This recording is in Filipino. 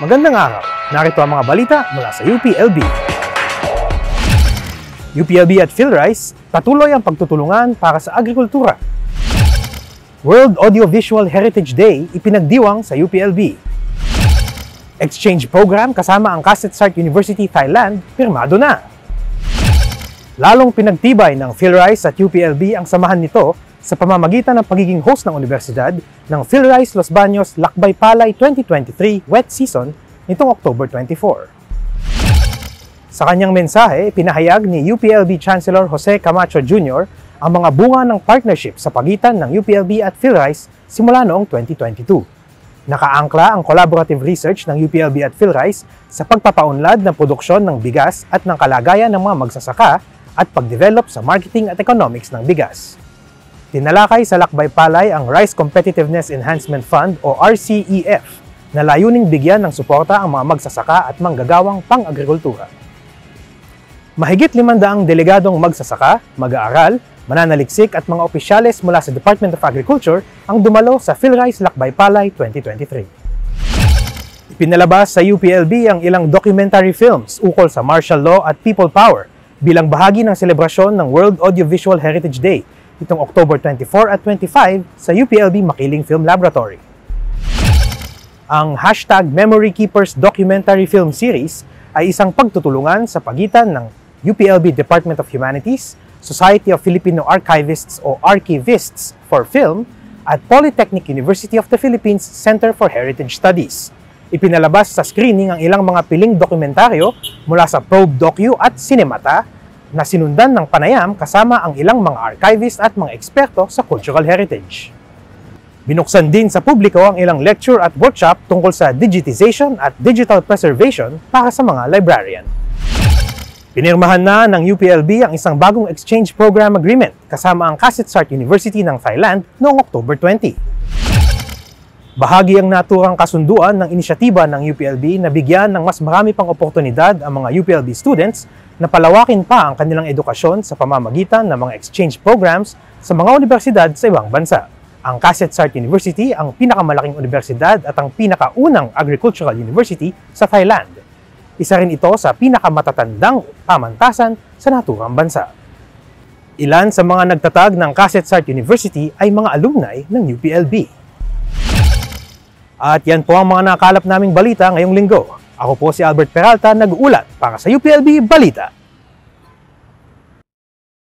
Magandang araw! Narito ang mga balita mula sa UPLB. UPLB at PhilRice, patuloy ang pagtutulungan para sa agrikultura. World Audiovisual Heritage Day ipinagdiwang sa UPLB. Exchange program kasama ang Kasetsart University, Thailand, pirmado na. Lalong pinagtibay ng PhilRice at UPLB ang samahan nito sa pamamagitan ng pagiging host ng universidad ng PhilRice Los Baños Lakbay Palay 2023 Wet Season nitong October 24. Sa kanyang mensahe, pinahayag ni UPLB Chancellor Jose Camacho Jr. ang mga bunga ng partnership sa pagitan ng UPLB at PhilRice simula noong 2022. Nakaangkla ang collaborative research ng UPLB at PhilRice sa pagpapaunlad ng produksyon ng bigas at ng kalagayan ng mga magsasaka at pagdevelop sa marketing at economics ng bigas. Tinalakay sa Lakbay Palay ang Rice Competitiveness Enhancement Fund o RCEF na layuning bigyan ng suporta ang mga magsasaka at manggagawang pang-agrikultura. Mahigit 500 delegadong magsasaka, mag-aaral, mananaliksik at mga opisyales mula sa Department of Agriculture ang dumalo sa PhilRice Lakbay Palay 2023. Ipinalabas sa UPLB ang ilang documentary films ukol sa martial law at people power bilang bahagi ng selebrasyon ng World Audiovisual Heritage Day itong October 24 at 25 sa UPLB Makiling Film Laboratory. Ang #Memory Keepers Documentary Film Series ay isang pagtutulungan sa pagitan ng UPLB Department of Humanities, Society of Filipino Archivists o Archivists for Film at Polytechnic University of the Philippines Center for Heritage Studies. Ipinalabas sa screening ang ilang mga piling dokumentaryo mula sa Probe Docu at Cinemata na sinundan ng panayam kasama ang ilang mga archivist at mga eksperto sa cultural heritage. Binuksan din sa publiko ang ilang lecture at workshop tungkol sa digitization at digital preservation para sa mga librarian. Pinirmahan na ng UPLB ang isang bagong exchange program agreement kasama ang Kasetsart University ng Thailand noong October 20. Bahagi ang naturang kasunduan ng inisyatiba ng UPLB na bigyan ng mas marami pang oportunidad ang mga UPLB students na palawakin pa ang kanilang edukasyon sa pamamagitan ng mga exchange programs sa mga universidad sa ibang bansa. Ang Kasetsart University ang pinakamalaking universidad at ang pinakaunang agricultural university sa Thailand. Isa rin ito sa pinakamatatandang pamantasan sa naturang bansa. Ilan sa mga nagtatag ng Kasetsart University ay mga alumni ng UPLB. At yan po ang mga nakalap naming balita ngayong linggo. Ako po si Albert Peralta, nag-uulat para sa UPLB Balita.